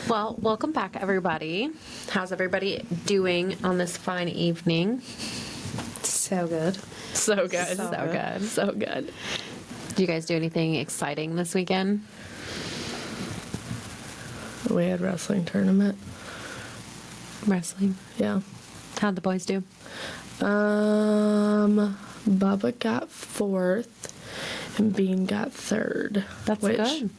Well, welcome back, everybody. How's everybody doing on this fine evening? So good. So good. So good. Do you guys do anything exciting this weekend? We had wrestling tournament. Wrestling? Yeah. How'd the boys do? Bubba got fourth and Bean got third. That's good.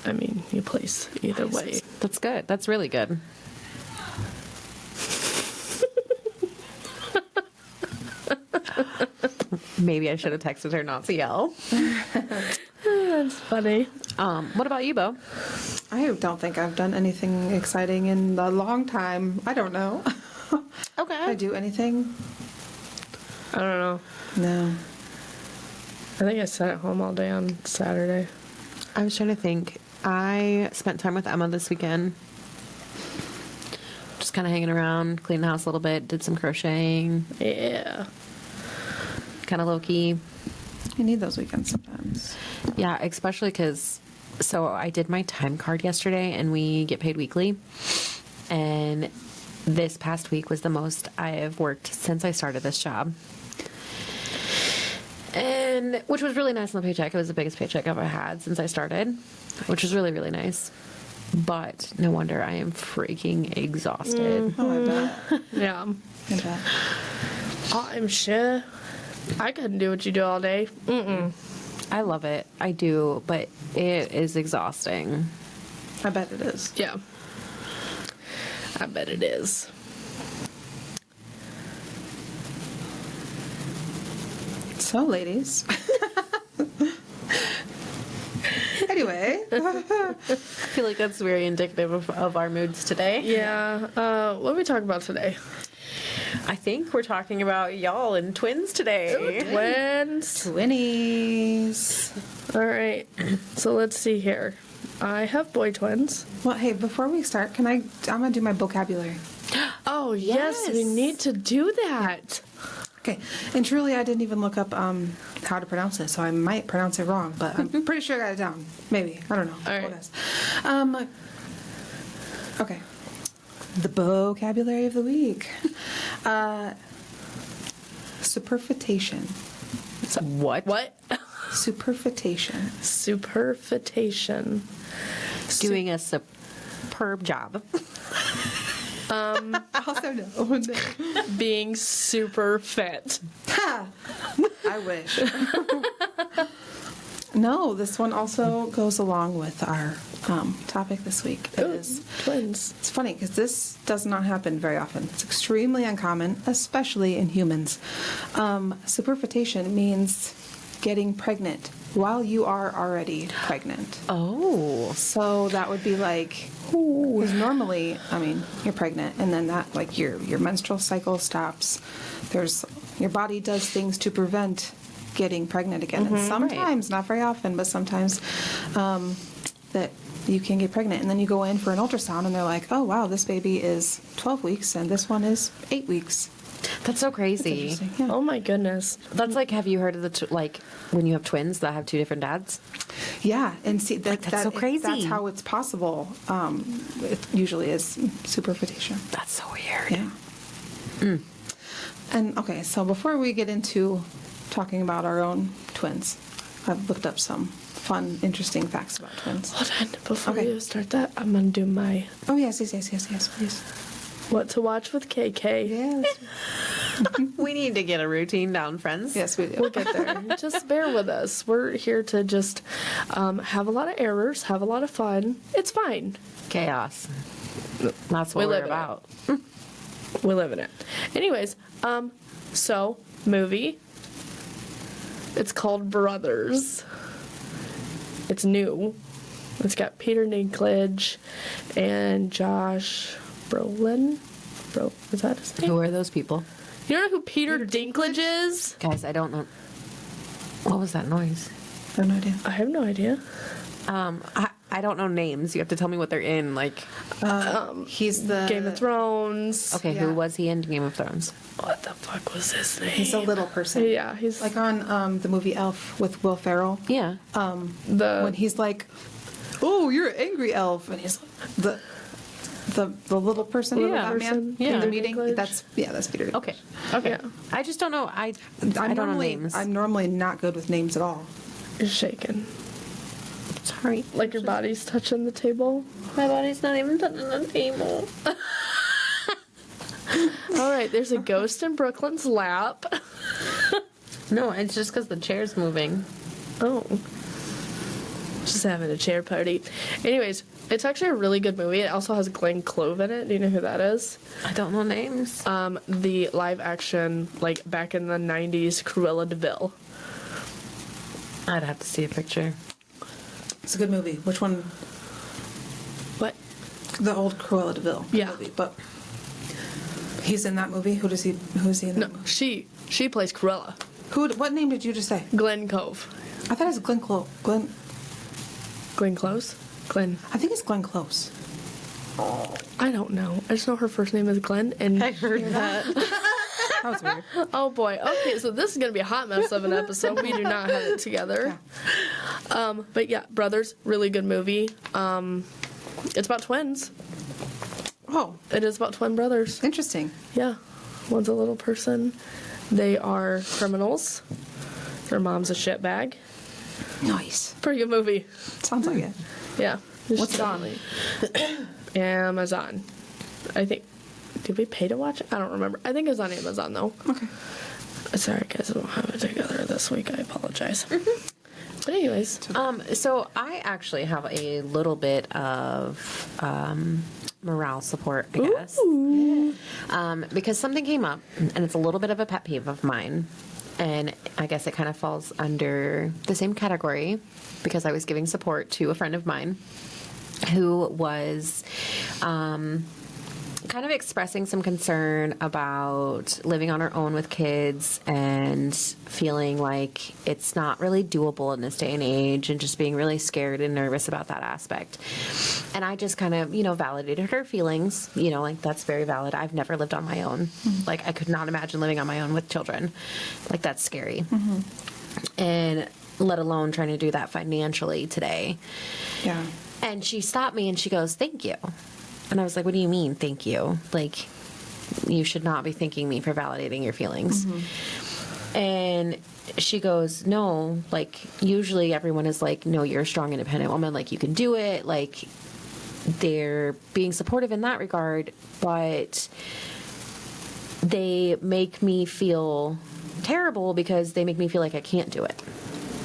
I mean, you place either way. That's good. That's really good. Maybe I should have texted her not to yell. That's funny. What about you, Bo? I don't think I've done anything exciting in a long time. I don't know. Okay. Did I do anything? I don't know. No. I think I sat at home all day on Saturday. I was trying to think. I spent time with Emma this weekend. Just kind of hanging around, cleaning the house a little bit, did some crocheting. Yeah. Kind of low-key. You need those weekends sometimes. Yeah, especially because, so I did my time card yesterday, and we get paid weekly. And this past week was the most I have worked since I started this job. And which was really nice on the paycheck. It was the biggest paycheck I've ever had since I started, which was really, really nice. But no wonder I am freaking exhausted. Oh, I bet. Yeah. I bet. I'm sure I couldn't do what you do all day. I love it. I do, but it is exhausting. I bet it is. Yeah. I bet it is. So, ladies. Anyway. I feel like that's very indicative of our moods today. Yeah. What are we talking about today? I think we're talking about y'all and twins today. Twins. 20s. All right. So let's see here. I have boy twins. Well, hey, before we start, I'm going to do my vocabulary. Oh, yes. We need to do that. Okay. And truly, I didn't even look up how to pronounce it, so I might pronounce it wrong, but I'm pretty sure I got it down. Maybe. I don't know. All right. Hold on. Okay. The vocabulary of the week. Superfetation. What? What? Superfetation. Superfetation. Doing a superb job. Also, no. Being super fit. Ha! I wish. No, this one also goes along with our topic this week. It is Twins. It's funny because this does not happen very often. It's extremely uncommon, especially in humans. Superfetation means getting pregnant while you are already pregnant. Oh. So that would be like, because normally, I mean, you're pregnant, and then that, like, your menstrual cycle stops. Your body does things to prevent getting pregnant again. And sometimes, not very often, but sometimes that you can get pregnant. And then you go in for an ultrasound, and they're like, oh, wow, this baby is 12 weeks, and this one is 8 weeks. That's so crazy. Interesting, yeah. Oh my goodness. That's like, have you heard of like when you have twins that have two different dads? Yeah, and see, that's so crazy. That's how it's possible. It usually is superfetation. That's so weird. Yeah. And okay, so before we get into talking about our own twins, I've looked up some fun, interesting facts about twins. Hold on. Before Okay. you start that, I'm going to do my Oh, yes, please. What to Watch with KK. Yes. We need to get a routine down, friends. Yes, we do. We'll get there. Just bear with us. We're here to just have a lot of errors, have a lot of fun. It's fine. Chaos. That's We what live we're in about. We live in it. Anyways, so movie. It's called Brothers. It's new. It's got Peter Dinklage and Josh Brolin. Is that his name? Who are those people? You know who Peter Dinklage is? Guys, I don't know. What was that noise? I have no idea. I have no idea. I don't know names. You have to tell me what they're in. Like, He's the Game of Thrones. okay, Yeah. who was he in Game of Thrones? What the fuck was his name? He's a little person. Yeah, he's Like on the movie Elf with Will Ferrell. Yeah. the When he's like oh, you're an angry elf. And he's like, the little person, Little that man person, in the Peter meeting. Dinklage. That's Peter. Dinklage. Okay. Okay. Yeah. I just don't know. I don't know names. I'm normally not good with names at all. You're shaking. sorry. Like your body's touching the table. My body's not even touching the table. All right, there's a ghost in Brooklyn's lap. No, it's just because the chair's moving. Oh. Just having a chair party. Anyways, it's actually a really good movie. It also has Glenn Clove in it. Do you know who that is? I don't know names. The live action, like back in the 90s, Cruella de Vil. I'd have to see a picture. It's a good movie. Which one? What? The old Cruella de Vil Yeah. movie. But he's in that movie. Who is he in No, that movie? she plays Cruella. What name did you just say? Glenn Cove. I thought it was Glenn Close. Glenn Close? Glenn. I think it's Glenn Close. I don't know. I just know her first name is Glenn. And I heard that. That was weird. oh boy. Okay, so this is gonna be a hot mess of an episode. We do not have it together. But yeah, Brothers, really good movie. It's about twins. Oh, It is about twin brothers. interesting. Yeah. One's a little person. They are criminals. Their mom's a shitbag. Nice. Pretty good movie. Sounds like it. Yeah. What's it on? Amazon. I think. Did we pay to watch it? I don't remember. I think it was on Amazon though. Okay. Sorry guys, I don't have it together this week. I apologize. But anyways. So I actually have a little bit of morale support, I guess. Because something came up, and it's a little bit of a pet peeve of mine. And I guess it kind of falls under the same category because I was giving support to a friend of mine who was kind of expressing some concern about living on her own with kids and feeling like it's not really doable in this day and age and just being really scared and nervous about that aspect. And I just kind of, validated her feelings, like that's very valid. I've never lived on my own. Like I could not imagine living on my own with children. Like that's scary. And let alone trying to do that financially today. Yeah. And she stopped me and she goes, "Thank you." And I was like, "What do you mean, thank you? Like, you should not be thanking me for validating your feelings." And she goes, "No, like, usually everyone is like, no, you're a strong, independent woman. Like, you can do it. Like, they're being supportive in that regard, but they make me feel terrible because they make me feel like I can't do it.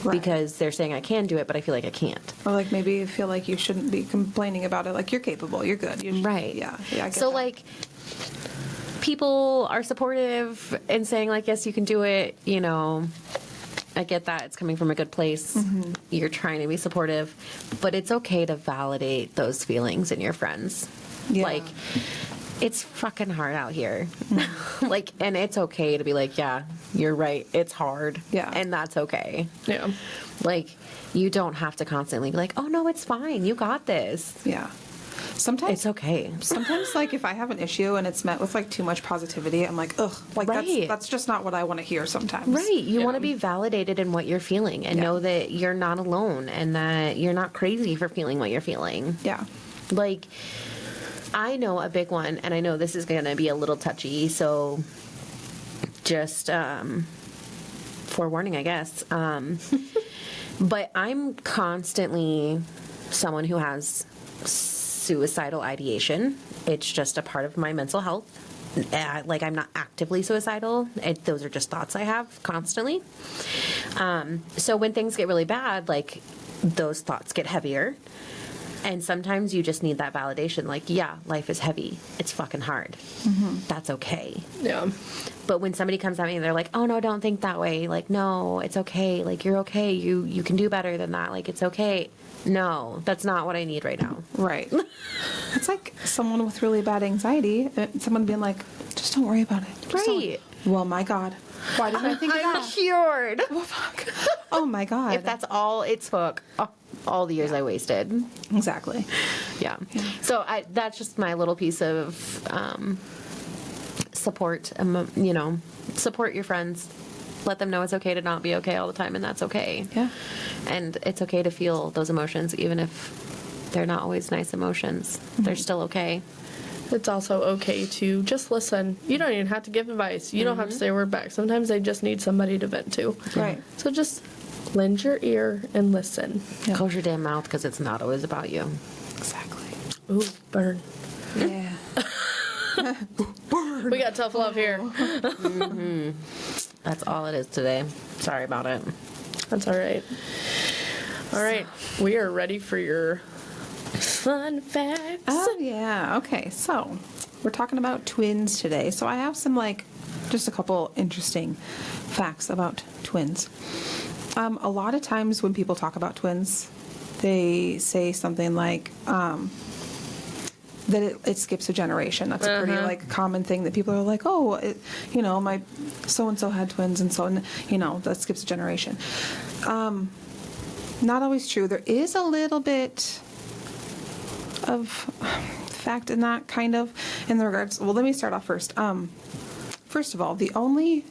Right. Because they're saying I can do it, but I feel like I can't." Or like maybe you feel like you shouldn't be complaining about it. Like you're capable. You're good. Right. Yeah. Yeah. I get So that. like people are supportive and saying like, yes, you can do it. I get that it's coming from a good place. You're trying to be supportive, but it's okay to validate those feelings in your friends. Yeah. Like it's fucking hard out here. Like, and it's okay to be like, yeah, you're right. It's hard. Yeah. And that's okay. Yeah. Like you don't have to constantly be like, oh no, it's fine. You got this. Yeah. Sometimes It's okay. Sometimes, like, if I have an issue and it's met with, like, too much positivity, I'm like, ugh, like, Right. that's just not what I want to hear sometimes. Right. You Yeah. want to be validated in what you're feeling and Yeah. know that you're not alone and that you're not crazy for feeling what you're feeling. Yeah. Like, I know a big one, and I know this is going to be a little touchy, so just forewarning, I guess. But I'm constantly someone who has suicidal ideation. It's just a part of my mental health. Like I'm not actively suicidal. Those are just thoughts I have constantly. So when things get really bad, like those thoughts get heavier. And sometimes you just need that validation. Like, yeah, life is heavy. It's fucking hard. That's okay. Yeah. But when somebody comes at me and they're like, "Oh no, don't think that way." Like, "No, it's okay. Like you're okay. You can do better than that. Like it's okay." No, that's not what I need right now. Right. It's like someone with really bad anxiety, someone being like, just don't worry about it. Just don't- Right. Well, my God. Why didn't I think of I'm that? cured. Oh, fuck. Oh, my God. If that's all it took, all the years I wasted. Exactly. Yeah. So that's just my little piece of support. Support your friends. Let them know it's okay to not be okay all the time, and that's okay. Yeah. And it's okay to feel those emotions, even if They're not always nice emotions. They're still okay. It's also okay to just listen. You don't even have to give advice. You don't have to say a word back. Sometimes they just need somebody to vent to. Right. So just lend your ear and listen. Yeah. Close your damn mouth because it's not always about you. Exactly. Ooh, burn. Yeah. We got tough love here. That's all it is today. Sorry about it. That's all right. All right. We are ready for your fun facts. Oh, yeah. Okay. So we're talking about twins today. So I have some, just a couple interesting facts about twins. A lot of times when people talk about twins, they say something like, that it skips a generation. That's a pretty common thing that people are like, oh, my so-and-so had twins and so on, that skips a generation. Not always true. There is a little bit of fact in that, kind of, in the regards. Well, let me start off first. First of all, the only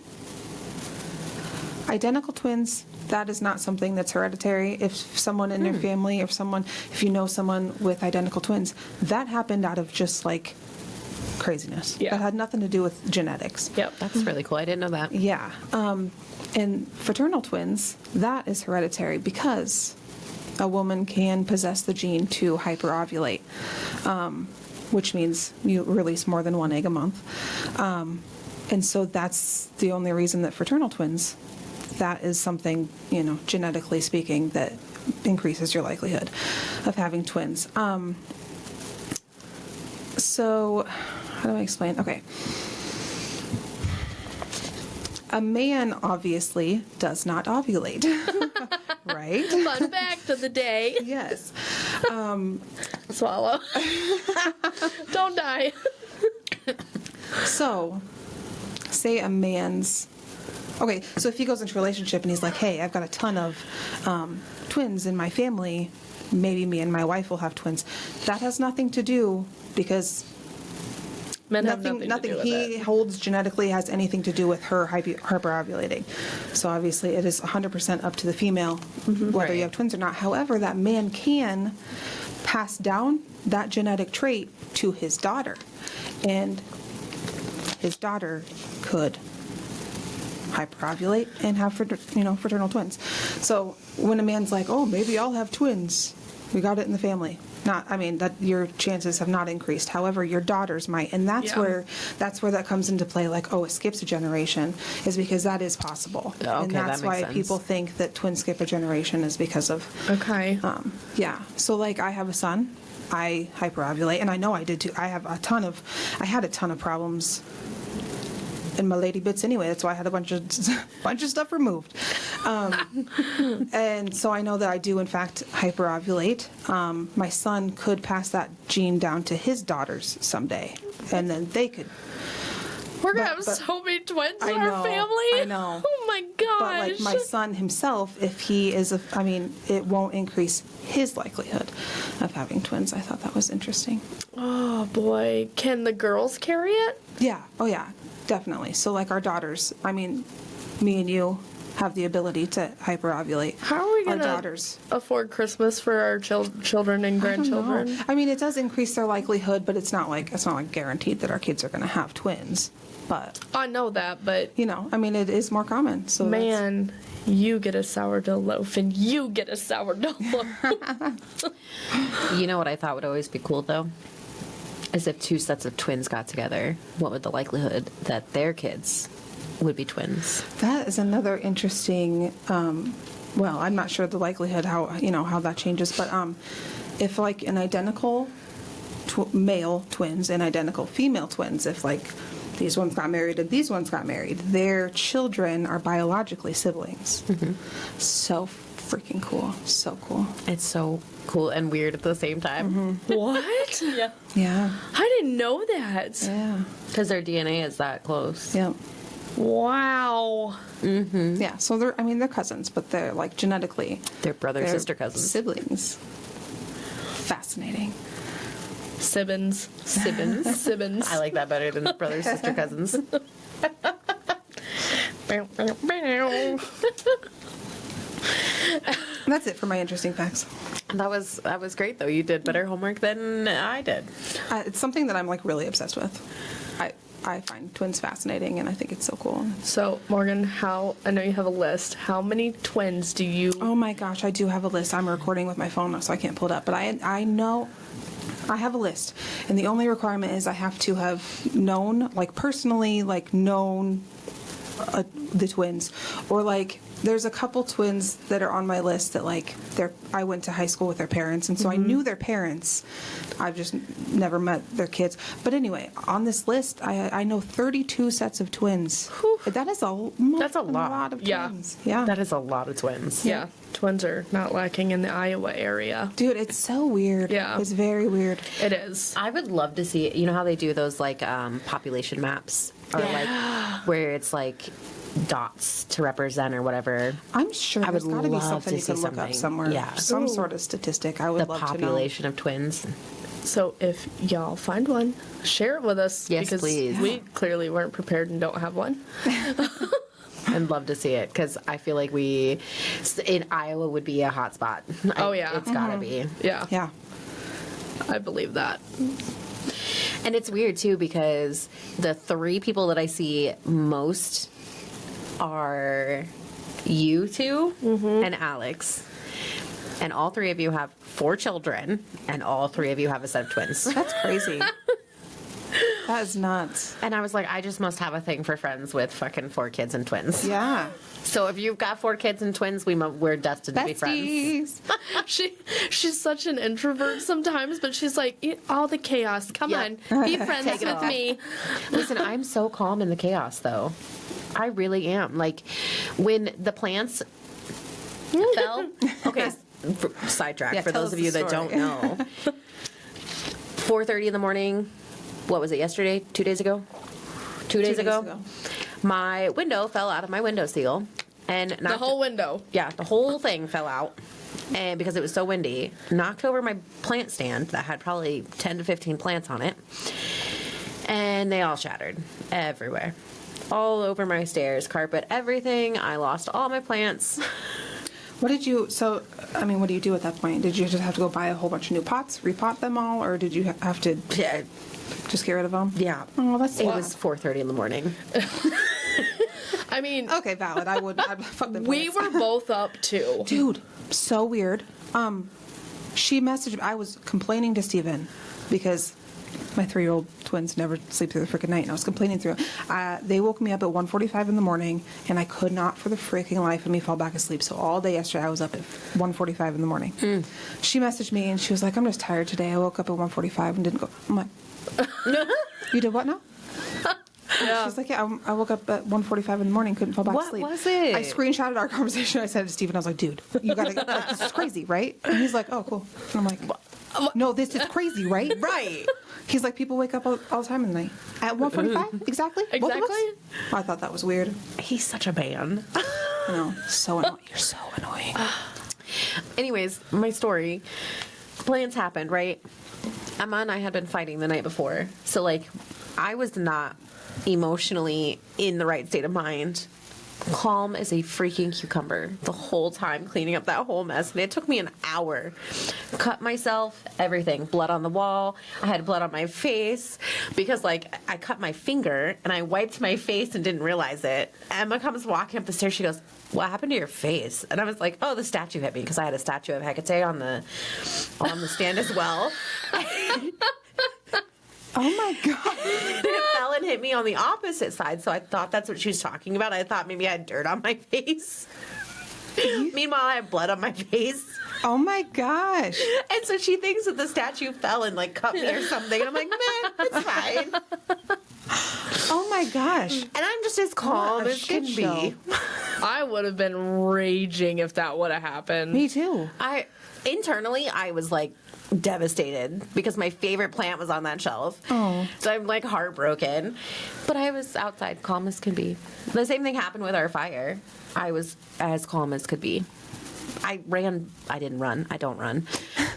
identical twins, that is not something that's hereditary. If someone in your family, if you know someone with identical twins, that happened out of just craziness. Yeah. That had nothing to do with genetics. Yep. That's really cool. I didn't know that. Yeah. And fraternal twins, that is hereditary because a woman can possess the gene to hyperovulate, which means you release more than one egg a month. And so that's the only reason that fraternal twins, that is something, genetically speaking, that increases your likelihood of having twins. So, how do I explain? Okay. A man obviously does not ovulate, right? Fun fact of the day. Yes. Swallow. Don't die. So, say a man's... Okay, so if he goes into a relationship and he's like, hey, I've got a ton of twins in my family, maybe me and my wife will have twins. That has nothing to do, because Men have nothing to do with he it. holds genetically has anything to do with her hyperovulating. So obviously it is 100% up to the female whether Right. you have twins or not. However, that man can pass down that genetic trait to his daughter, and his daughter could hyperovulate and have fraternal twins. So when a man's like, oh, maybe I'll have twins, we got it in the family. That your chances have not increased. However, your daughters might, and that's Yeah. where that comes into play. Like, oh, it skips a generation, is because that is possible, Okay, and that that's makes why sense. people think that twins skip a generation is because of, Okay. yeah. So I have a son, I hyperovulate, and I know I did too. I had a ton of problems in my lady bits anyway. That's why I had a bunch of stuff removed. And so I know that I do in fact hyperovulate. My son could pass that gene down to his daughters someday, and then they could. We're going to but- have so many twins I in our know, family. I know. Oh my gosh. But my son himself, if he is it won't increase his likelihood of having twins. I thought that was interesting. Oh boy. Can the girls carry it? Yeah. Oh yeah. Definitely. So our daughters, me and you have the ability to hyperovulate. How are we Our going to daughters. afford Christmas for our children and grandchildren? I mean, it does increase their likelihood, but it's not guaranteed that our kids are going to have twins. But I know that, but it is more common. So man, you get a sourdough loaf and you get a sourdough loaf. You know what I thought would always be cool, though? Is if two sets of twins got together, what would the likelihood that their kids would be twins? that is another interesting. Well, I'm not sure the likelihood how that changes, but if an identical male twins and identical female twins, if these ones got married and these ones got married, their children are biologically siblings. So freaking cool. So cool. It's so cool and weird at the same time. What? Yeah. Yeah. I didn't know that. Yeah. Because their DNA is that close. Yeah. Wow. Yeah. So they're cousins, but they're genetically They're brother, they're sister, cousins. siblings. Fascinating. Siblings. Siblings. Siblings. I like that better than brother, sister, cousins. That's it for my interesting facts. That was great though. You did better homework than I did. It's something that I'm like really obsessed with. I find twins fascinating, and I think it's so cool. So, Morgan, I know you have a list. How many twins do you... Oh my gosh, I do have a list. I'm recording with my phone, so I can't pull it up. But I know I have a list, and the only requirement is I have to have known, like personally, like known the twins, or like there's a couple twins that are on my list that like I went to high school with their parents, and so I knew their parents. I've just never met their kids. But anyway, on this list, I know 32 sets of twins. Whew. That's a lot of Yeah. twins. Yeah. That is a lot of twins. Yeah, twins are not lacking in the Iowa area. Dude, it's so weird. Yeah. It's very weird. It is. I would love to see, you know how they do those like population maps, or like where it's like dots to represent or whatever. I'm sure I there's would got to be love something to you see could look up something. somewhere. Yeah. Some Ooh. sort of statistic. I would The love to know. population of twins. So if y'all find one, share it with us. Yes, because please. we clearly weren't prepared and don't have one. I'd love to see it because I feel like in Iowa would be a hot spot. Oh, yeah. It's gotta be. Yeah, Yeah. I believe that. And it's weird too because the 3 people that I see most are you 2 and Alex. And all 3 of you have 4 children, and all 3 of you have a set of twins. That's crazy. That is nuts. And I was like, I just must have a thing for friends with fucking 4 kids and twins. Yeah. So if you've got 4 kids and twins, we're destined to be friends. Besties. She's such an introvert sometimes, but she's like, all the chaos. Come Yeah. on, be friends Take it with all. me. Listen, I'm so calm in the chaos, though. I really am. Like, when the plants fell. Okay, sidetrack. Yeah, for tell those us of the you that story. don't know. 4:30 in the morning. What was it, yesterday? 2 days ago? 2 days ago? My window fell out of my window seal. And The whole window. Yeah, the whole thing fell out. And because it was so windy, knocked over my plant stand that had probably 10 to 15 plants on it. And they all shattered everywhere. All over my stairs, carpet, everything. I lost all my plants. What do you do at that point? Did you just have to go buy a whole bunch of new pots, repot them all, or did you have to Yeah. just get rid of them? Yeah. Oh, that's It was 4:30 in the morning. I mean, okay. Valid. I'd fuck them. we plants. were both up too. Dude, so weird. She messaged me. I was complaining to Steven because my 3-year-old twins never sleep through the freaking night, and I was complaining through it. They woke me up at 1:45 in the morning, and I could not for the freaking life of me fall back asleep. So all day yesterday, I was up at 1:45 in the morning. She messaged me, and she was like, I'm just tired today. I woke up at 1:45 and didn't go. I'm like, you did what now? Yeah. She's like, yeah, I woke up at 1:45 in the morning, couldn't fall back What asleep. was it? I screenshotted our conversation. I said it to Steven, I was like, dude, you gotta, like, this is crazy, right? And he's like, oh, cool. And I'm like, no, this is crazy, right? Right. He's like, people wake up all the time in the night. At 1:45? Exactly? Both of us? Exactly. I thought that was weird. He's such a man. I know. So annoying. You're so annoying. Anyways, my story. Plans happened, right? Emma and I had been fighting the night before. So, like, I was not emotionally in the right state of mind. Calm as a freaking cucumber the whole time cleaning up that whole mess. And it took me an hour. Cut myself, everything. Blood on the wall. I had blood on my face because, like, I cut my finger and I wiped my face and didn't realize it. Emma comes walking up the stairs. She goes, what happened to your face? And I was like, oh, the statue hit me because I had a statue of Hecate on the stand as well. Oh my God. It fell and hit me on the opposite side, so I thought that's what she was talking about. I thought maybe I had dirt on my face. Meanwhile, I have blood on my face. Oh my gosh. And so she thinks that the statue fell and, like, cut me or something. And I'm like, man, it's fine. Oh my gosh. And I'm just as calm What a as can shit be. show. I would have been raging if that would have happened. Me too. Internally, I was, like, devastated because my favorite plant was on that shelf. Oh. So I'm, like, heartbroken. But I was outside, calm as can be. The same thing happened with our fire. I was as calm as could be. I didn't run. I don't run.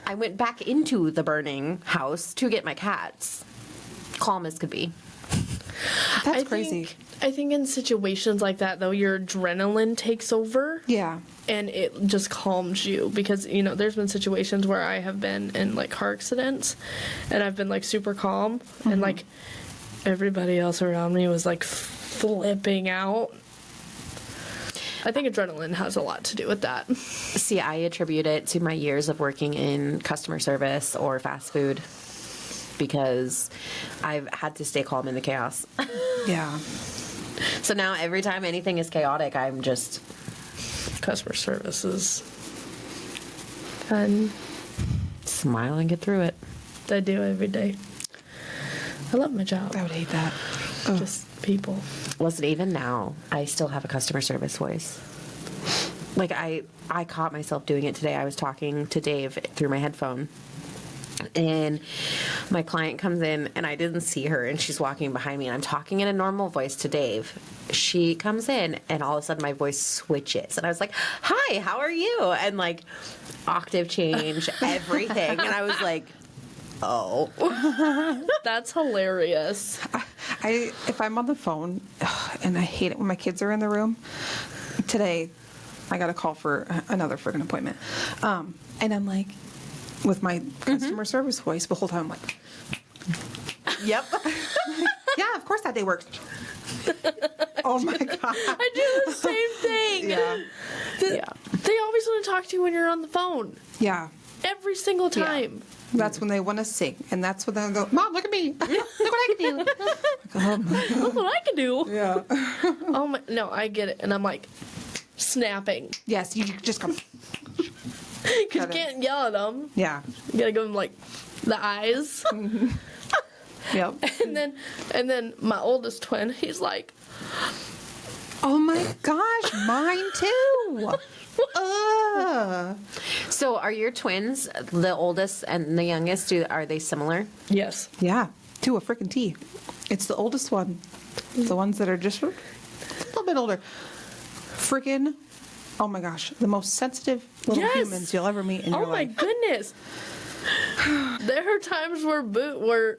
I went back into the burning house to get my cats. Calm as could be. That's crazy. I think in situations like that, though, your adrenaline takes over. Yeah. and it just calms you because, you know, there's been situations where I have been in like car accidents and I've been like super calm and like everybody else around me was like flipping out. I think adrenaline has a lot to do with that. See, I attribute it to my years of working in customer service or fast food because I've had to stay calm in the chaos. Yeah. So now every time anything is chaotic, I'm just... Customer service is fun. smile and get through it. I do every day. I love my job. I would hate that. Just people. Listen, even now, I still have a customer service voice. Like, I caught myself doing it today. I was talking to Dave through my headphone. And my client comes in, and I didn't see her, and she's walking behind me, and I'm talking in a normal voice to Dave. She comes in, and all of a sudden my voice switches. And I was like, hi, how are you? And, like, octave change, everything. And I was like, oh. That's hilarious. If I'm on the phone, and I hate it when my kids are in the room. Today, I got a call for another friggin' appointment. And I'm like, with my customer service voice, the whole time I'm like, Yep. yeah, of course that day works. Oh my God. I do the same thing. Yeah. They always want to talk to you when you're on the phone. Yeah. Every single time. That's when they want to sing. And that's when they'll go, Mom, look at me. Look what I can do. Oh my God. Look what I can do. Yeah. Oh my, no, I get it. And I'm like, snapping. Yes, you just come. Because you can't yell at them. Yeah. You gotta give them like the eyes. Yep. And then my oldest twin, he's like, Oh my gosh, mine too. So are your twins, the oldest and the youngest, are they similar? yes. Yeah, to a freaking T. It's the oldest one. The ones that are just a little bit older. Freaking, oh my gosh, the most sensitive little Yes. humans you'll ever meet in your Oh my life. goodness. There are times where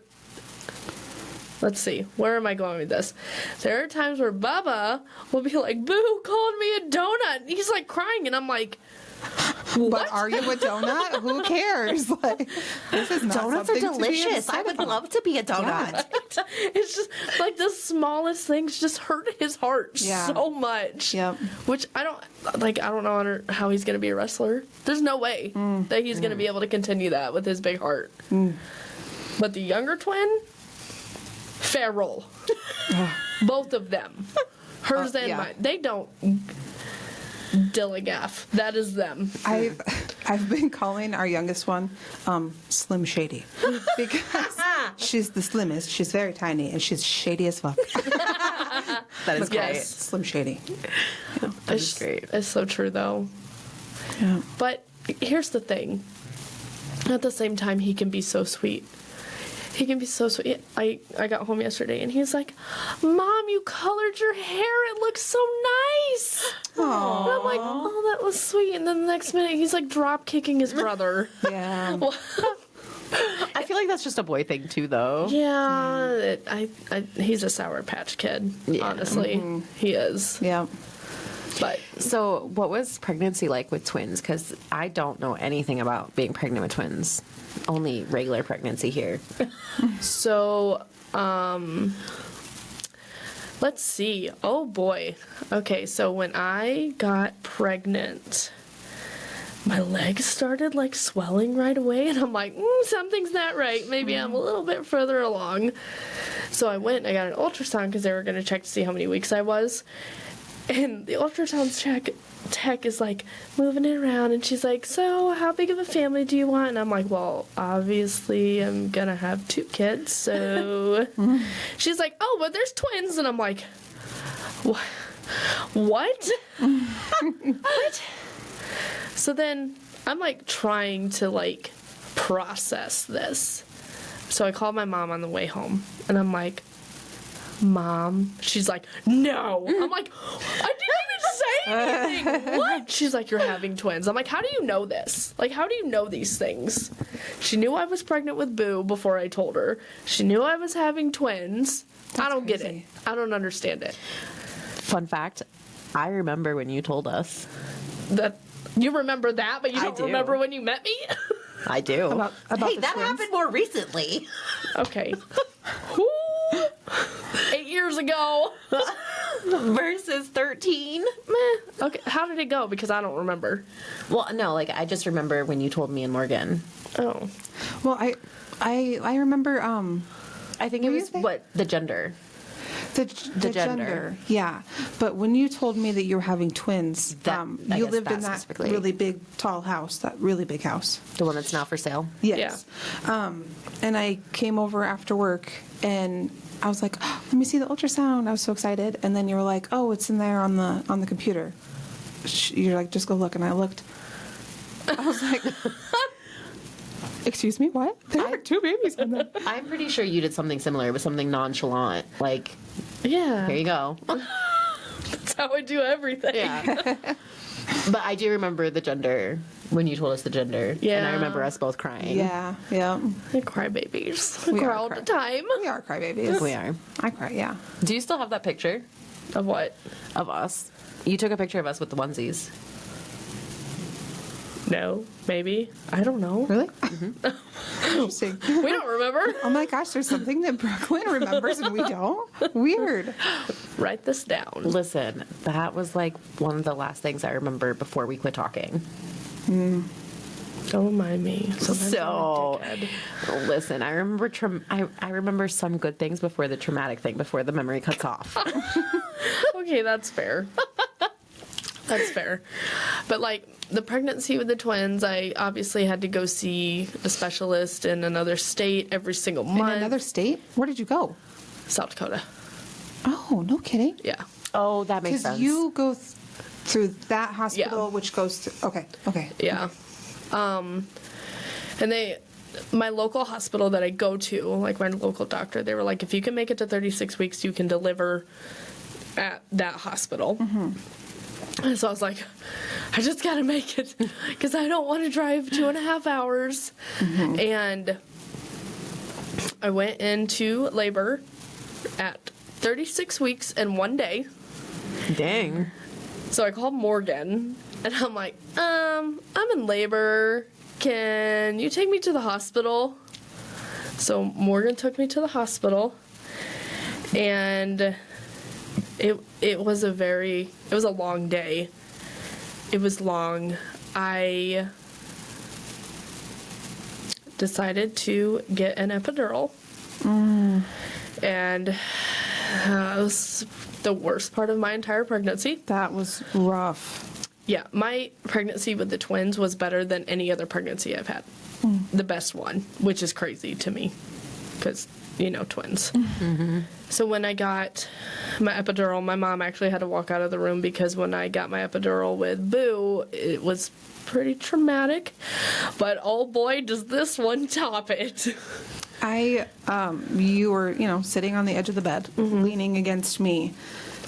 let's see, where am I going with this? There are times where Bubba will be like, Boo called me a donut. And he's like crying, and I'm like, what? But are you a donut? Who cares? Like, this is not Donuts are something to be delicious. I upset would about. love to be a donut. It's just like the smallest things just hurt his heart Yeah. so much. Yep. Which I don't know how he's going to be a wrestler. There's no way that he's going to be able to continue that with his big heart. But the younger twin, feral. Both of them. Hers and yeah. mine. They don't dilly-gaff. That is them. I've been calling our youngest one Slim Shady because she's the slimmest. She's very tiny and she's shady as fuck. That is Yes. great. Slim Shady. That is great. It's so true, though. Yeah. But here's the thing. At the same time, he can be so sweet. He can be so sweet. I got home yesterday, and he's like, Mom, you colored your hair. It looks so nice. And I'm like, oh, that was sweet. And then the next minute, he's like drop kicking his brother. Yeah. I feel like that's just a boy thing too, though. Yeah, he's a Sour Patch Kid, Yeah. honestly. He is. Yeah. But So what was pregnancy like with twins? Because I don't know anything about being pregnant with twins. Only regular pregnancy here. so, let's see. Oh boy. Okay, so when I got pregnant, my legs started like swelling right away, and I'm like, something's not right. Maybe I'm a little bit further along. So I went and I got an ultrasound because they were going to check to see how many weeks I was. And the ultrasound tech is like moving it around, and she's like, so how big of a family do you want? And I'm like, well, obviously I'm gonna have 2 kids, so she's like, oh, but there's twins. And I'm like, what? What? So then I'm like trying to like process this. So I called my mom on the way home, and I'm like, Mom. She's like, no. I'm like, I didn't even say anything. What? She's like, you're having twins. I'm like, how do you know this? Like, how do you know these things? She knew I was pregnant with Boo before I told her. She knew I was having twins. I don't get it. crazy. I don't understand it. Fun fact, I remember when you told us. That you remember that, but you I don't do. remember when you met me? I do. About hey, the that twins? happened more recently. Okay. Woo! 8 years ago. Versus 13. Meh. Okay, how did it go? Because I don't remember. Well, no, like I just remember when you told me and Morgan. Oh. Well, I remember I think it What do you was think? what the gender. the gender. gender. Yeah, but when you told me that you were having twins, I you guess lived that in that specifically. really big, tall house. That really big house. The one that's now for sale. Yes. And I came over after work and I was like, oh, let me see the ultrasound. I was so excited. And then you were like, oh, it's in there on the computer. You're like, just go look. And I looked. I was like, excuse me, what? There are 2 babies on there. I'm pretty sure you did something similar. It was something nonchalant. Like, Yeah. here you go. That's how I do everything. Yeah. But I do remember the gender when you told us the gender. Yeah. And I remember us both crying. Yeah, yeah. I cry babies. I We cry are all the cry- time. We are crybabies. We are. I cry, yeah. Do you still have that picture Of what? of us? You took a picture of us with the onesies. No. Maybe. I don't know. Really? Interesting. We don't remember. Oh my gosh, there's something that Brooklyn remembers and we don't? Weird. Write this down. Listen, that was like one of the last things I remember before we quit talking. Don't mind me. Sometimes So, I'm a dickhead. listen, I remember I remember some good things before the traumatic thing, before the memory cuts off. Okay, that's fair. That's fair. But like the pregnancy with the twins, I obviously had to go see a specialist in another state every single In month. another state? Where did you go? South Dakota. Oh, no kidding. Yeah. Oh, that makes Because sense. you go through that hospital, Yeah. which goes to. Okay. Yeah. And my local hospital that I go to, like my local doctor, they were like, if you can make it to 36 weeks, you can deliver at that hospital. And so I was like, I just gotta make it because I don't want to drive 2.5 hours. And I went into labor at 36 weeks and 1 day. Dang. So I called Morgan and I'm like, I'm in labor. Can you take me to the hospital? So Morgan took me to the hospital and it was a long day. It was long. I decided to get an epidural. And it was the worst part of my entire pregnancy. That was rough. Yeah, my pregnancy with the twins was better than any other pregnancy I've had. The best one, which is crazy to me because, twins. So when I got my epidural, my mom actually had to walk out of the room because when I got my epidural with Boo, it was pretty traumatic. But oh boy, does this one top it. You were, sitting on the edge of the bed, leaning against me,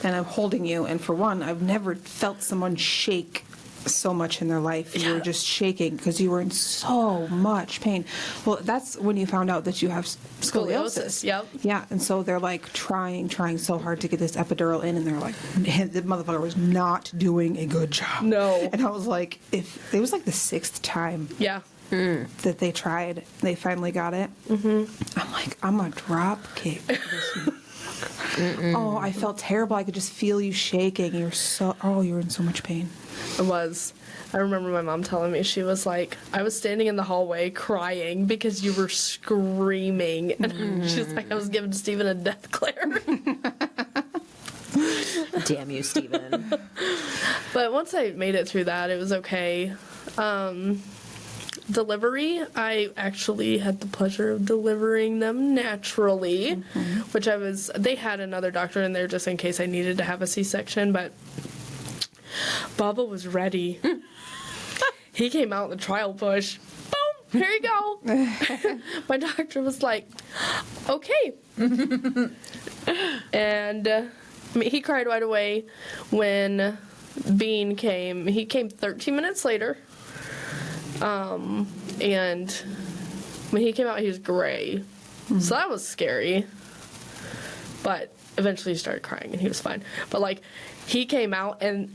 and I'm holding you. And for one, I've never felt someone shake so much in their life. You were just shaking because you were in so much pain. Well, that's when you found out that you have scoliosis. Yep. Yeah, and so they're like trying so hard to get this epidural in, and they're like, man, the motherfucker was not doing a good job. No. And I was like, it was like the 6th time Yeah. that they tried. They finally got it. I'm like, I'm a drop kick. Oh, I felt terrible. I could just feel you shaking. You were in so much pain. It was. I remember my mom telling me, she was like, I was standing in the hallway crying because you were screaming. And she's like, I was giving Steven a death glare. Damn you, Steven. But once I made it through that, it was okay. Delivery, I actually had the pleasure of delivering them naturally, which they had another doctor in there just in case I needed to have a C-section, but Bubba was ready. He came out in the trial push. Boom, here you go. My doctor was like, okay. And he cried right away when Bean came. He came 13 minutes later. And when he came out, he was gray. So that was scary. But eventually he started crying and he was fine. But like he came out, and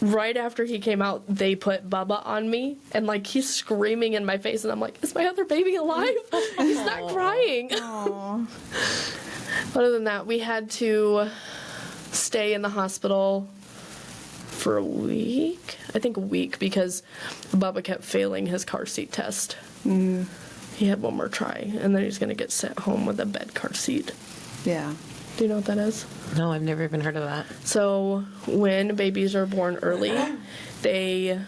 right after he came out, they put Bubba on me, and like he's screaming in my face, and I'm like, is my other baby alive? He's not crying. Other than that, we had to stay in the hospital for a week. I think a week, because Bubba kept failing his car seat test. He had one more try, and then he's going to get sent home with a bed car seat. Yeah. Do you know what that is? No, I've never even heard of that. So when babies are born early, they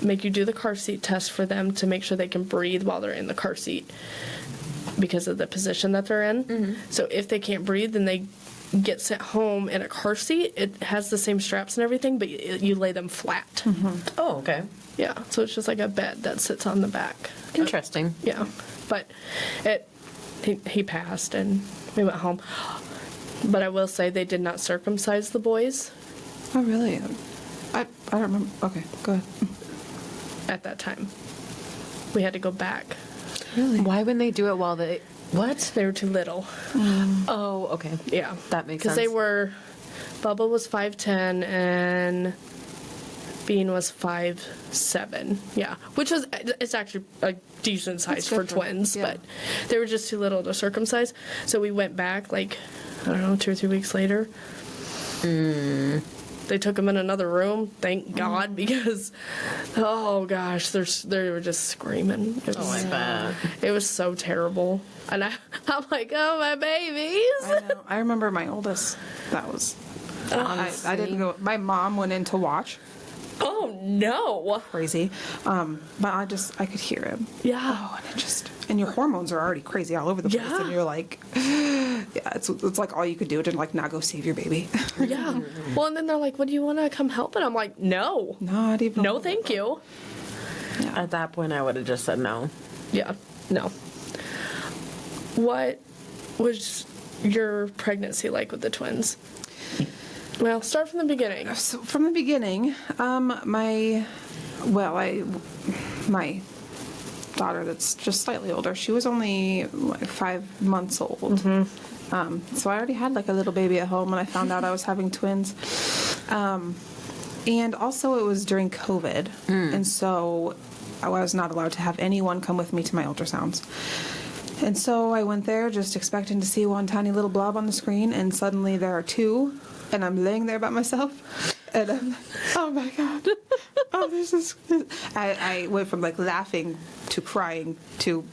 make you do the car seat test for them to make sure they can breathe while they're in the car seat because of the position that they're in. So if they can't breathe, then they get sent home in a car seat. It has the same straps and everything, but you lay them flat. Oh, okay. Yeah, so it's just like a bed that sits on the back. Interesting. Yeah, but he passed and we went home. But I will say they did not circumcise the boys Oh, really? I don't remember. Okay, go ahead. at that time. We had to go back. Really? Why wouldn't they do it while they... What? They were too little. Oh, okay. Yeah. That makes Because sense. they were... Bubba was 5'10", and Bean was 5'7". Yeah. Which was... It's actually a decent size That's for different. twins, Yeah. but they were just too little to circumcise. So we went back, like, I don't know, 2 or 3 weeks later. They took them in another room, thank God, because, oh gosh, they were just screaming. It was, I bet. it was so terrible. And I'm like, oh, my babies. I know. I remember my oldest. That was. I didn't go. My mom went in to watch. Oh, no. Crazy. But I could hear him. Yeah. Oh, and your hormones are already crazy all over the place, Yeah. and you're like, yeah, it's like all you could do to like not go save your baby. Yeah. Well, and then they're like, "What do you want to come help?" And I'm like, "No, Not even. no, thank you." At that point, I would have just said no. Yeah, no. What was your pregnancy like with the twins? Well, start from the beginning. So from the beginning, my daughter that's just slightly older, she was only like 5 months old. So I already had like a little baby at home when I found out I was having twins. And also it was during COVID. And so I was not allowed to have anyone come with me to my ultrasounds. And so I went there just expecting to see one tiny little blob on the screen, and suddenly there are two, and I'm laying there by myself, and I'm like, oh my God. Oh, this is... I went from like laughing to crying to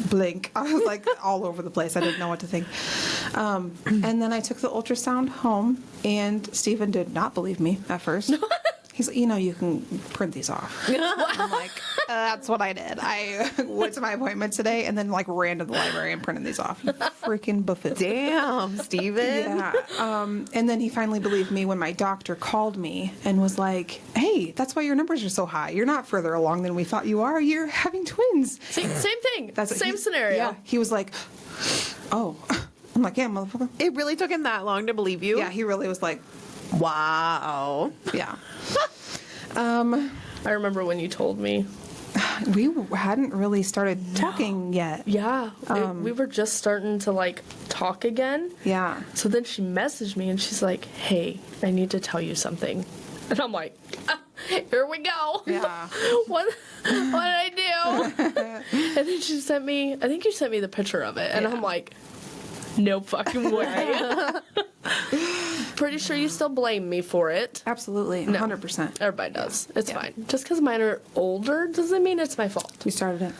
blink. I was like all over the place. I didn't know what to think. And then I took the ultrasound home, and Stephen did not believe me at first. He's like, you can print these off. I'm like, that's what I did. I went to my appointment today and then like ran to the library and printed these off. You freaking buffoon. Damn, Steven. Yeah. And then he finally believed me when my doctor called me and was like, hey, that's why your numbers are so high. You're not further along than we thought you are. You're having twins. Same thing. Same he- scenario. Yeah. He was like, oh. I'm like, yeah, motherfucker. It really took him that long to believe you? Yeah, he really was like, Wow. yeah. I remember when you told me. We hadn't really started talking yet. Yeah, we were just starting to like talk again. Yeah. So then she messaged me and she's like, "Hey, I need to tell you something," and I'm like, "Here we go." Yeah. What did I do? And then she sent me. I think you sent me the picture of it, and Yeah. I'm like, "No fucking way." Pretty sure you still blame me for it. Absolutely. 100%. Everybody does. It's Yeah. fine. Just because mine are older doesn't mean it's my fault. We started it.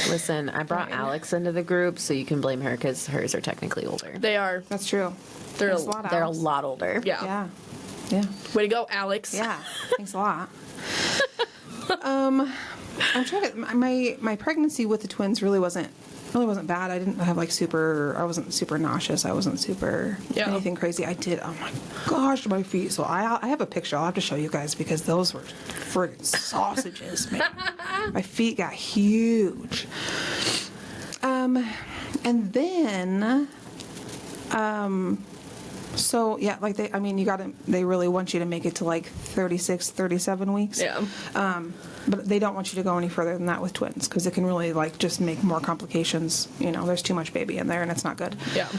Listen, I brought Alex into the group, so you can blame her because hers are technically older. They are. That's true. They're Thanks a lot, They're a Alex. lot older. Yeah. Yeah. Yeah. Way to go, Alex. Yeah. Thanks a lot. I'm trying to. My pregnancy with the twins really wasn't bad. I didn't have I wasn't super nauseous. I wasn't super anything crazy. I did. Oh my gosh, my feet. So I have a picture. I'll have to show you guys because those were friggin' sausages, man. My feet got huge. And then, So, yeah, like they really want you to make it to like 36, 37 weeks. Yeah. But they don't want you to go any further than that with twins because it can really like just make more complications. There's too much baby in there and it's not good. Yeah.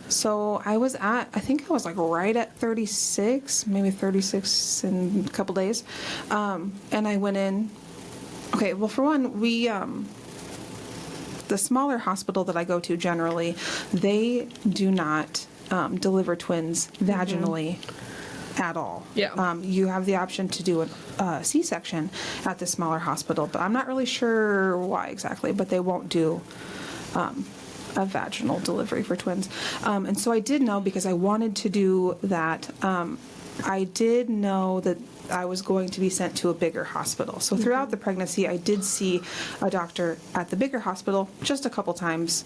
So I think I was like right at 36, maybe 36 in a couple days. And I went in. Okay, well, for one, the smaller hospital that I go to generally, they do not deliver twins vaginally at all. Yeah. You have the option to do a C-section at the smaller hospital, but I'm not really sure why exactly, but they won't do a vaginal delivery for twins. And so I did know because I wanted to do that. I did know that I was going to be sent to a bigger hospital. So throughout the pregnancy, I did see a doctor at the bigger hospital just a couple times,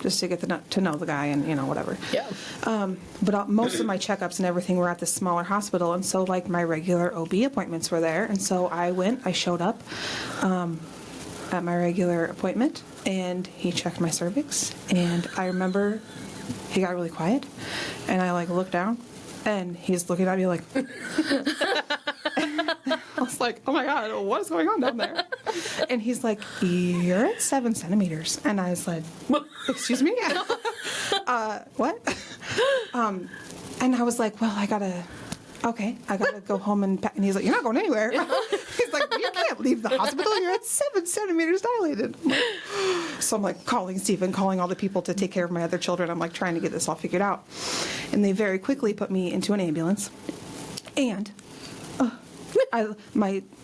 just to get to know the guy and, whatever. Yeah. But most of my checkups and everything were at the smaller hospital. And so, like, my regular OB appointments were there. And so I showed up at my regular appointment, and he checked my cervix. And I remember he got really quiet, and I, looked down. And he's looking at me like, I was like, oh my God, what is going on down there? And he's like, you're at 7 centimeters. And I said, excuse me? What? And I was like, well, I gotta go home and pack. And he's like, you're not going anywhere. He's like, you can't leave the hospital. You're at 7 centimeters dilated. So I'm like calling Stephen, calling all the people to take care of my other children. I'm like trying to get this all figured out. And they very quickly put me into an ambulance. And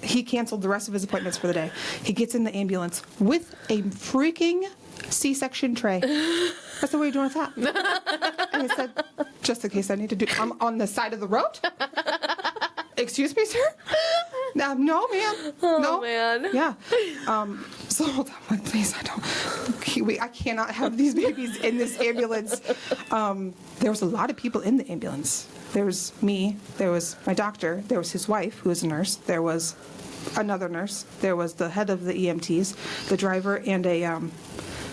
he canceled the rest of his appointments for the day. He gets in the ambulance with a freaking C-section tray. I said, what are you doing with that? And he said, just in case I need to do, I'm on the side of the road? Excuse me, sir? No, ma'am. Oh, no. man. Yeah. So I'm like, please, I cannot have these babies in this ambulance. There was a lot of people in the ambulance. There was me, there was my doctor, there was his wife, who was a nurse, there was another nurse, there was the head of the EMTs, the driver, and a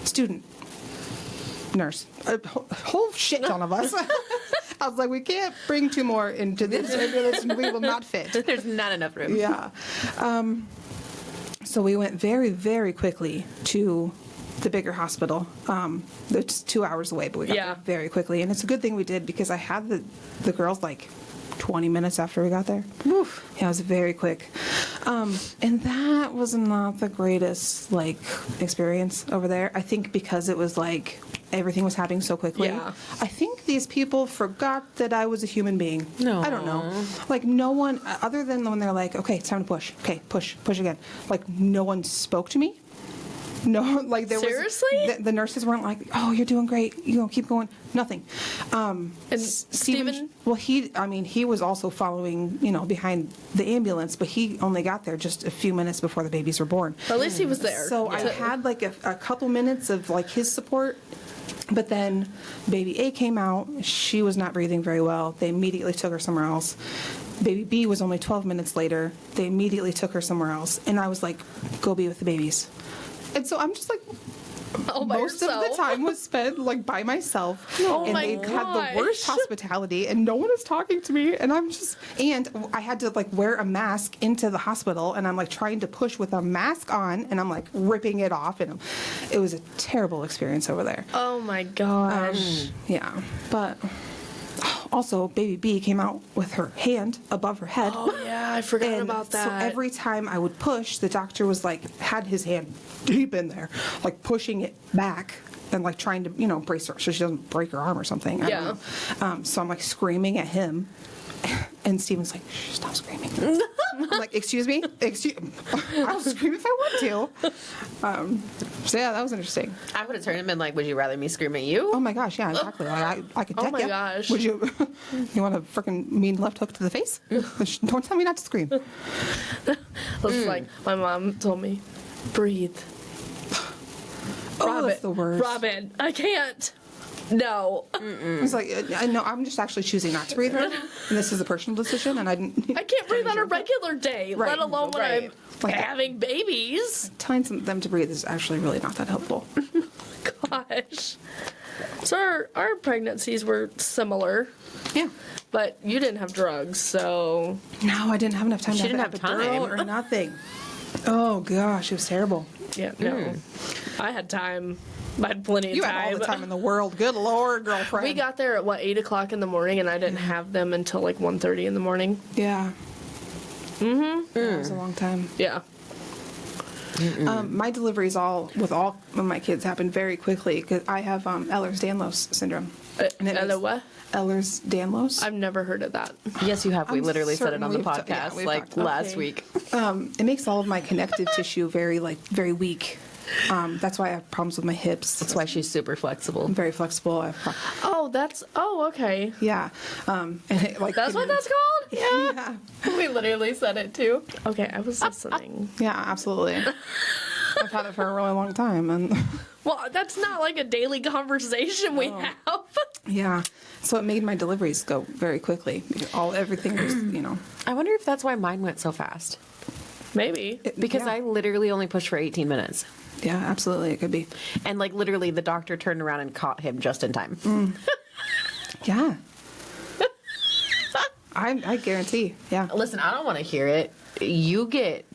student nurse. A whole shit ton of us. I was like, we can't bring 2 more into this ambulance and we will not fit. There's not enough room. Yeah. So we went very, very quickly to the bigger hospital. It's 2 hours away, but we got there very quickly. And it's a good thing we did because I had the girls like 20 minutes after we got there. Oof. Yeah, it was very quick. And that was not the greatest experience over there. I think because it was everything was happening so quickly. Yeah. I think these people forgot that I was a human being. No. I don't know. No one, other than when they're like, okay, it's time to push. Okay, push again. No one spoke to me. No, there Seriously? was... The nurses weren't like, oh, you're doing great. Keep going. Nothing. And Stephen? Well, he was also following, behind the ambulance, but he only got there just a few minutes before the babies were born. At least he was there. So I had a couple minutes of his support, but then baby A came out. She was not breathing very well. They immediately took her somewhere else. Baby B was only 12 minutes later. They immediately took her somewhere else. And I was like, go be with the babies. And so I'm just most of the time was spent by myself. Oh, and my they had the gosh. worst hospitality and no one is talking to me. And and I had to wear a mask into the hospital and I'm trying to push with a mask on and I'm ripping it off. And it was a terrible experience over there. Oh my gosh. Yeah. But also, baby B came out with her hand above her head. Oh yeah, I forgot about that. So every time I would push, the doctor was had his hand deep in there, pushing it back and trying to, brace her so she doesn't break her arm or something. I don't know. So I'm screaming at him. And Steven's like, shh, stop screaming. I'm like, excuse me? I'll scream if I want to. So yeah, that was interesting. I would have turned him and would you rather me scream at you? Oh my gosh, yeah, exactly. I could deck my you. gosh. Would you want a freaking mean left hook to the face? Don't tell me not to scream. It's my mom told me, breathe. Oh, that's the worst. Robin, I can't. No. It's I know, I'm just actually choosing not to breathe right now. And this is a personal decision, and I can't breathe on a regular day, Right. let alone when Right. I'm having babies. telling them to breathe is actually really not that helpful. Gosh. So our pregnancies were similar, Yeah. but you didn't have drugs, so No, I didn't have enough time She to didn't have have an epidural time. or nothing. Oh gosh, it was terrible. yeah, no. I had time. I had plenty of You time. had all the time in the world. Good Lord, girlfriend. We got there at 8 o'clock in the morning, and I didn't have them until like 1:30 in the morning. Yeah. Mm-hmm. It was a long time. Yeah. My deliveries with all of my kids happened very quickly because I have Ehlers-Danlos syndrome. And it is- What? Ehlers-Danlos. I've never heard of that. Yes, you have. We I'm literally said it on the certain we've podcast we've like talked about last Okay. week. It makes all of my connective tissue very weak. That's why I have problems with my hips. That's why she's super flexible. I'm very flexible. Okay. Yeah. And it, like, That's what that's called? Yeah. We literally said it too. Okay, I was listening. Yeah, absolutely. I've had it for a really long time, and Well, that's not like a daily conversation we have. yeah, so it made my deliveries go very quickly. Everything was, I wonder if that's why mine went so fast. Maybe. Because yeah. I literally only pushed for 18 minutes. Yeah, absolutely, it could be. And like literally the doctor turned around and caught him just in time. Yeah. I guarantee. Yeah. Listen, I don't want to hear it. You get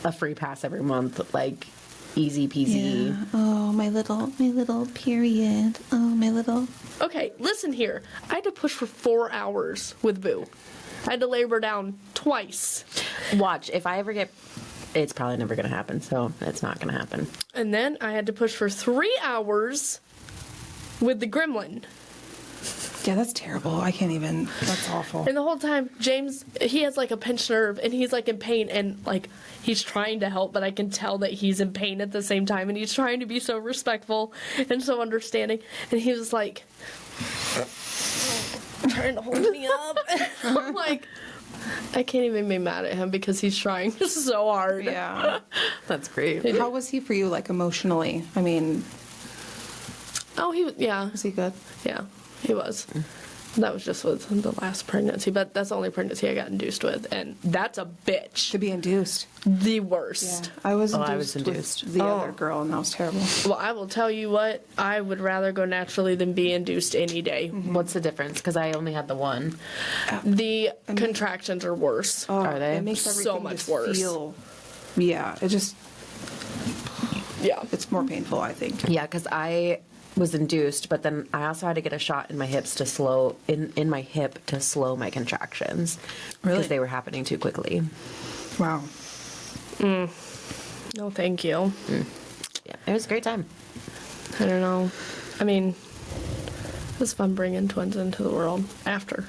a free pass every month, like easy peasy. Yeah. Oh, my little period. Oh, my little. Okay, listen here. I had to push for 4 hours with Boo. I had to lay her down twice. Watch, if I ever get, it's probably never going to happen, so it's not going to happen. And then I had to push for 3 hours with the gremlin. Yeah, that's terrible. I can't even. That's awful. And the whole time, James, he has like a pinched nerve and he's like in pain and like he's trying to help, but I can tell that he's in pain at the same time and he's trying to be so respectful and so understanding. And he was like trying to hold me up. And I'm like, I can't even be mad at him because he's trying so hard. Yeah. That's great. How was he for you, like, emotionally? I mean, Oh, yeah, was he good? yeah, he was. That was just with the last pregnancy, but that's the only pregnancy I got induced with, and that's a bitch. To be induced. The worst. I was Oh, induced, I was induced. with the Oh. other girl, and that was terrible. Well, I will tell you what, I would rather go naturally than be induced any day. What's the difference? Because I only had the one. The contractions are worse. Oh, Are they? It makes So everything much just worse. feel. Yeah, it's Yeah. more painful, I think. Yeah, because I was induced, but then I also had to get a shot in my hips to slow in my hip to slow my contractions Really? because they were happening too quickly. Wow. No, thank you. Yeah, it was a great time. I don't know. I mean, it was fun bringing twins into the world after.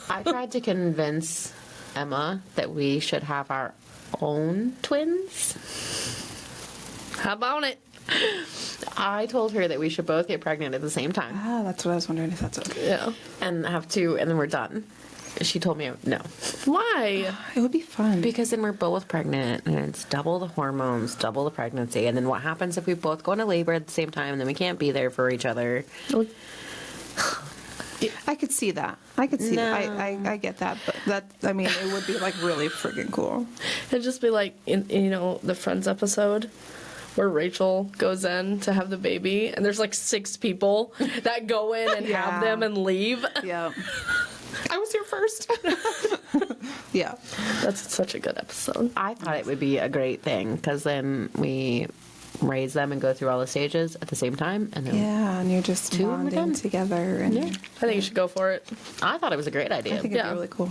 I tried to convince Emma that we should have our own twins. How about it? I told her that we should both get pregnant at the same time Ah, that's what I was wondering if that's okay. Yeah. and have two, and then we're done. She told me no, Why? It would be fun. because then we're both pregnant, and it's double the hormones, double the pregnancy, and then what happens if we both go into labor at the same time, and then we can't be there for each other? I could see that. I could see No. that. I get that, but I mean, it would be like really freaking cool. It'd just be like, the Friends episode where Rachel goes in to have the baby, and there's like 6 people that go in and Yeah. have them and leave. Yeah. I was here first. Yeah. That's such a good episode. I thought it would be a great thing because then we raise them and go through all the stages at the same time, and then Yeah, and you're just Two and we're bonding done. together, and Yeah. I think you should go for it. I thought it was a great I idea. think it'd Yeah. be really cool.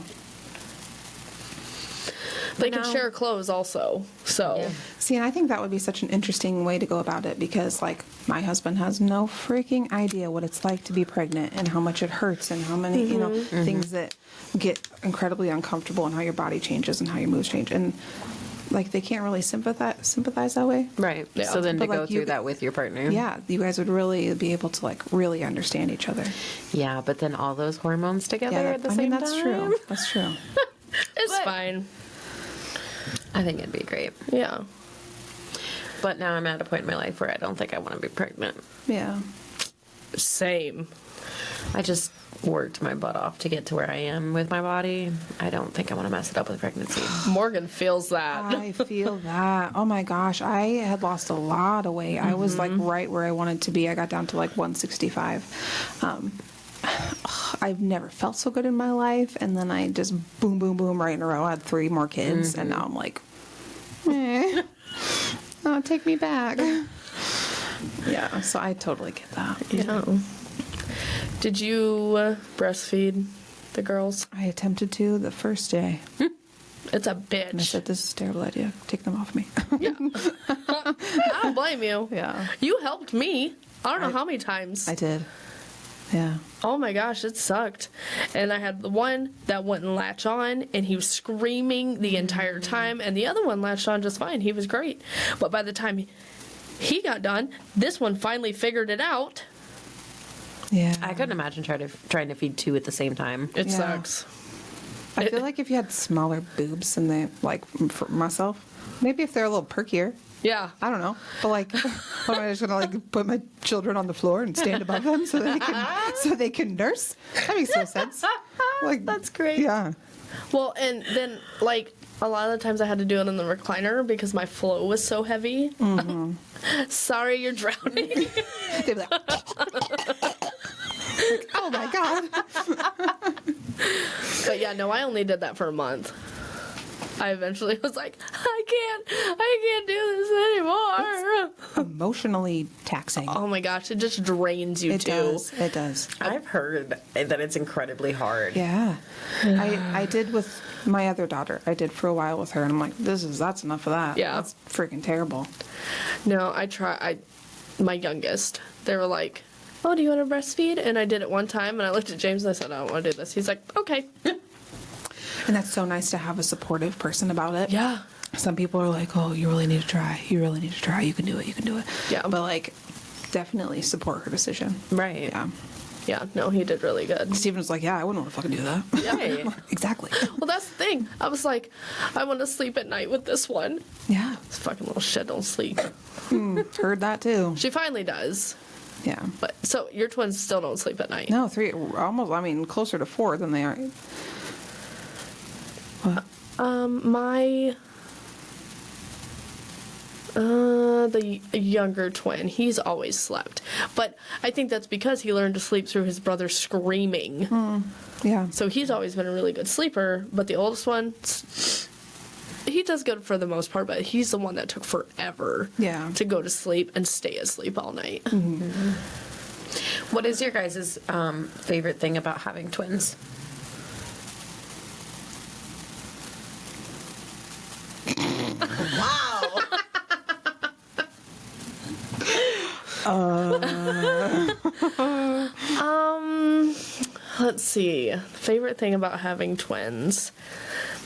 They can now- share clothes also. So Yeah. See, and I think that would be such an interesting way to go about it because, like, my husband has no freaking idea what it's like to be pregnant and how much it hurts and how many, things that get incredibly uncomfortable and how your body changes and how your moves change. And, like, they can't really sympathize that way. Right. Yeah. So then to But, go like, through you- that with your partner. Yeah, you guys would really be able to, like, really understand each other. Yeah, but then all those hormones together at the same that's time. true. That's true. it's But- fine. I think it'd be great. Yeah. But now I'm at a point in my life where I don't think I want to be pregnant. Yeah. Same. I just worked my butt off to get to where I am with my body. I don't think I want to mess it up with pregnancy. Morgan feels that. I feel that. Oh my gosh, I had lost a lot of weight. I was like right where I wanted to be. I got down to like 165. I've never felt so good in my life, and then I just boom, boom, boom right in a row. I had 3 more kids, and now I'm like, oh, take me back. Yeah, so I totally get that. Yeah. Did you breastfeed the girls? I attempted to the first day. It's a And I bitch. said, this is a terrible idea. Take them off me. I don't blame you. Yeah. You helped me. I don't know how many times. I did. Yeah. Oh my gosh, it sucked. And I had the one that wouldn't latch on, and he was screaming the entire time, and the other one latched on just fine. He was great. But by the time he got done, this one finally figured it out. Yeah. I couldn't imagine trying to feed 2 at the same time. It Yeah. sucks. I feel like if you had smaller boobs and they, like, for myself, maybe if they're a little perkier, Yeah. I don't know. But like, am I just gonna like put my children on the floor and stand above them so they can nurse? That makes no sense. Like That's great. Yeah. Well, and then, like, a lot of the times I had to do it in the recliner because my flow was so heavy. Sorry, you're drowning. They'd be like, oh my god. But yeah, no, I only did that for a month. I eventually was like, I can't do this anymore. Emotionally taxing. Oh my gosh, it just drains you It too. does. It does. I've heard that it's incredibly hard. Yeah. I did with my other daughter. I did for a while with her, and I'm like, that's enough of that. Yeah. That's freaking terrible. No, my youngest, they were like, oh, do you want to breastfeed? And I did it one time, and I looked at James and I said, I don't want to do this. He's like, okay. And that's so nice to have a supportive person about it. Yeah. Some people are like, oh, you really need to try. You really need to try. You can do it. You can do it. Yeah. But like, definitely support her decision. Right. Yeah. Yeah, no, he did really good. Steven was like, yeah, I wouldn't want to fucking do that. Right. Exactly. Well, that's the thing. I was like, I want to sleep at night with this one. Yeah. This fucking little shit don't sleep. Heard that too. She finally does. Yeah. But so your twins still don't sleep at night. No, 3, almost, I mean, closer to 4 than they are. What? The younger twin, he's always slept. But I think that's because he learned to sleep through his brother screaming. Yeah. So he's always been a really good sleeper. But the oldest one, he does good for the most part, but he's the one that took forever Yeah. to go to sleep and stay asleep all night. What is your guys' favorite thing about having twins? Wow. Let's see. Favorite thing about having twins.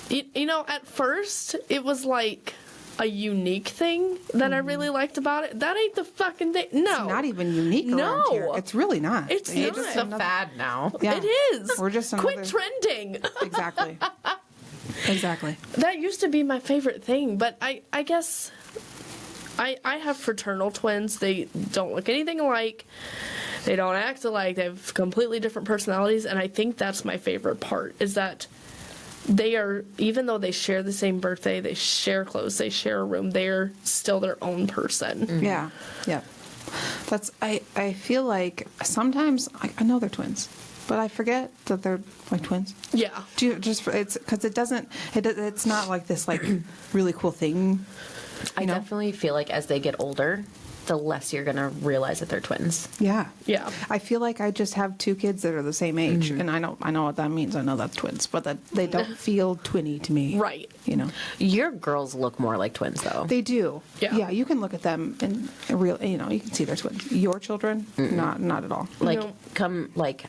You know, at first, it was like a unique thing that I really liked about it. That ain't the fucking thing. No. Not even unique around No. here. It's really not. It's It's not. just a fad now. Yeah. It is. We're just Quit another- trending. Exactly. Exactly. That used to be my favorite thing, but I guess I have fraternal twins. They don't look anything alike. They don't act alike. They have completely different personalities, and I think that's my favorite part, is that they are, even though they share the same birthday, they share clothes, they share a room, they're still their own person. Yeah. Yeah. That's, I feel like sometimes, I know they're twins, but I forget that they're like twins. Yeah. Do you just, it's because it's not like this like really cool thing. I You know? definitely feel like as they get older, the less you're gonna realize that they're twins. Yeah. Yeah. I feel like I just have 2 kids that are the same age, and I know what that means. I know that's twins, but that they don't feel twinny to me. Right. You know. Your girls look more like twins, though. They do. Yeah. Yeah, you can look at them and real, you know, you can see they're twins. Your children, not at all. Like No. come like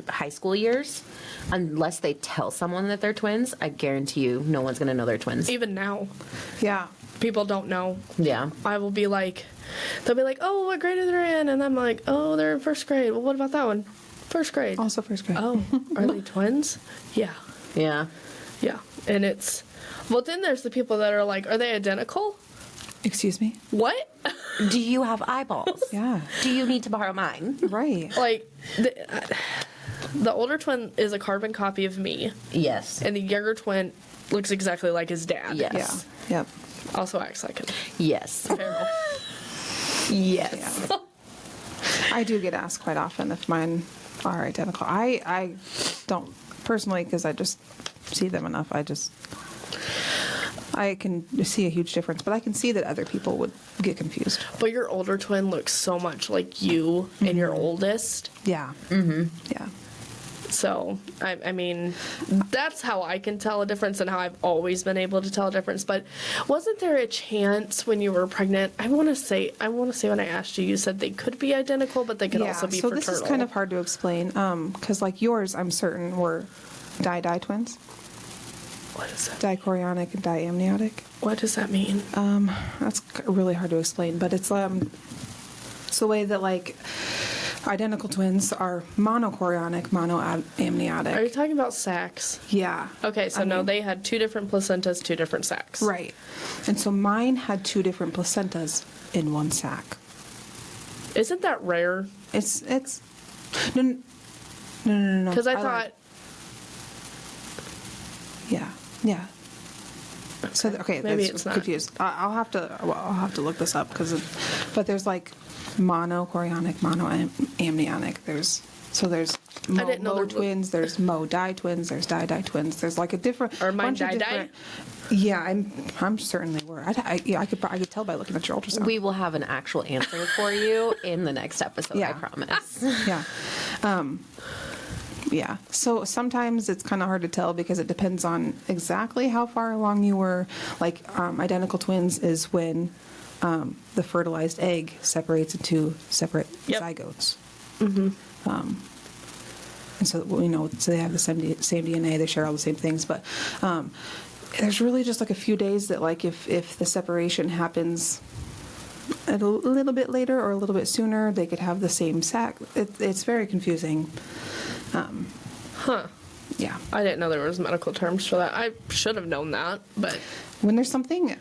high school years, unless they tell someone that they're twins, I guarantee you, no one's gonna know they're twins. Even now, Yeah. people don't know. Yeah. I will be like, they'll be like, oh, what grade are they in? And I'm like, oh, they're in first grade. Well, what about that one? First grade. Also first grade. Oh, are they twins? Yeah. Yeah. Yeah. And it's, well, then there's the people that are like, are they identical? Excuse me. What? Do you have eyeballs? Yeah. Do you need to borrow mine? Right. Like, The older twin is a carbon copy of me, Yes. and the younger twin looks exactly like his dad. Yes. Yeah. Yep. Also acts like him. Yes. Feral. Yes. Yeah. I do get asked quite often if mine are identical. I don't personally, because I just see them enough. I can see a huge difference, but I can see that other people would get confused. But your older twin looks so much like you and your oldest. Yeah. Mm-hmm. Yeah. So, I mean, that's how I can tell a difference and how I've always been able to tell a difference. But wasn't there a chance when you were pregnant? I want to say when I asked you, you said they could be identical, but they could also be so fraternal. this is kind of hard to explain, because like yours, I'm certain were di twins, What is that? dichorionic and diamniotic. What does that mean? That's really hard to explain, but it's the way that like identical twins are monochorionic, monoamniotic. Are you talking about sacs? Yeah. Okay, so no, they had two different placentas, two different sacs. Right. And so mine had two different placentas in one sac. Isn't that rare? It's no. Because I lied. thought, Yeah. So okay, Maybe that's it's not. confused. I'll have to look this up but there's like monochorionic, monoamniotic. There's I didn't know mo there twins. There's mo di twins. There's di twins. There's like a different Are mine bunch of di-di? different. Yeah, I'm certainly were. I could tell by looking at your ultrasound. We will have an actual answer for you in the next episode, I Yeah. promise. Yeah. Yeah. So sometimes it's kind of hard to tell because it depends on exactly how far along you were. Like identical twins is when the fertilized egg separates into separate Yep. zygotes. Mm-hmm. And so so they have the same DNA, they share all the same things, but there's really just like a few days that like if the separation happens a little bit later or a little bit sooner, they could have the same sac. It's very confusing. huh. Yeah. I didn't know there was medical terms for that. I should have known that, but When there's something,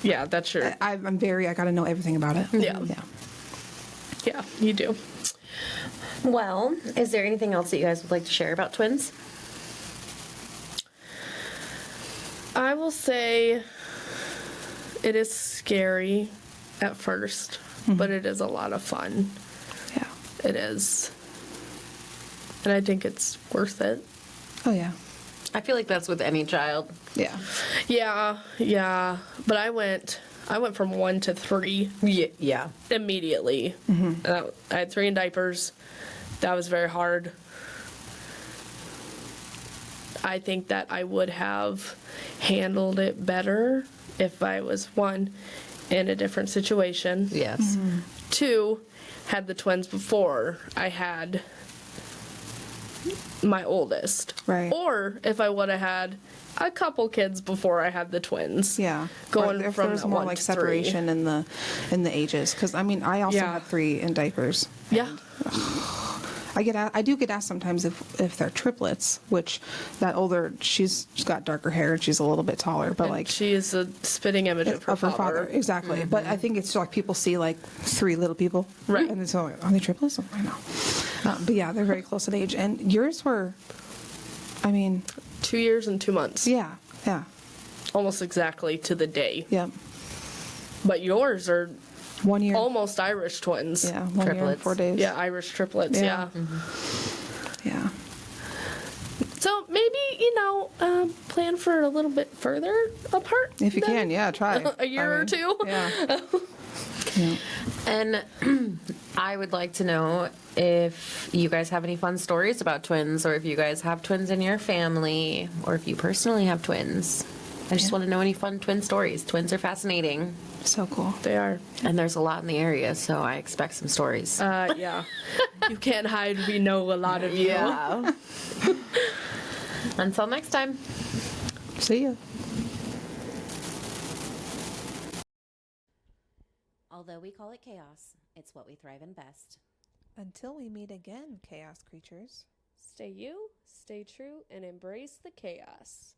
yeah, that's true. I got to know everything about it. Yeah. Yeah. Yeah, you do. Well, is there anything else that you guys would like to share about twins? I will say it is scary at 1st, but it is a lot of fun. Yeah. It is. And I think it's worth it. Oh, yeah. I feel like that's with any child. Yeah. Yeah. But I went from 1 to 3 Yeah. immediately. I had 3 in diapers. That was very hard. I think that I would have handled it better if I was, 1, in a different situation. Yes. 2, had the twins before I had my oldest. Right. Or if I would have had a couple kids before I had the twins. Yeah. Going Or if from there's that more 1 like to 3. separation in the ages, because I mean I also Yeah. had 3 in diapers. Yeah. I do get asked sometimes if they're triplets, which that older she's got darker hair and she's a little bit taller, but And like she is a spitting image of her father. exactly. But I think it's like people see like 3 little people, Right. And it's like, are they triplets? I know. But yeah, they're very close in age, and yours were, I mean, 2 years and 2 months. yeah, Almost exactly to the day. yeah. But yours are 1 year, almost Irish twins. yeah, 1 year and Triplets. 4 days. Yeah, Irish triplets. Yeah. Yeah. Yeah. So maybe, plan for a little bit further apart. If you then? can, yeah, try. A year or 2. Yeah. Yeah. And I would like to know if you guys have any fun stories about twins, or if you guys have twins in your family, or if you personally have twins. I just want to know any fun twin stories. Twins are fascinating, So cool. They are. and there's a lot in the area, so I expect some stories. Yeah. You can't hide. We know a lot of you. Yeah. Until next time. See ya. Although we call it chaos, it's what we thrive in best. Until we meet again, chaos creatures. Stay you, stay true, and embrace the chaos.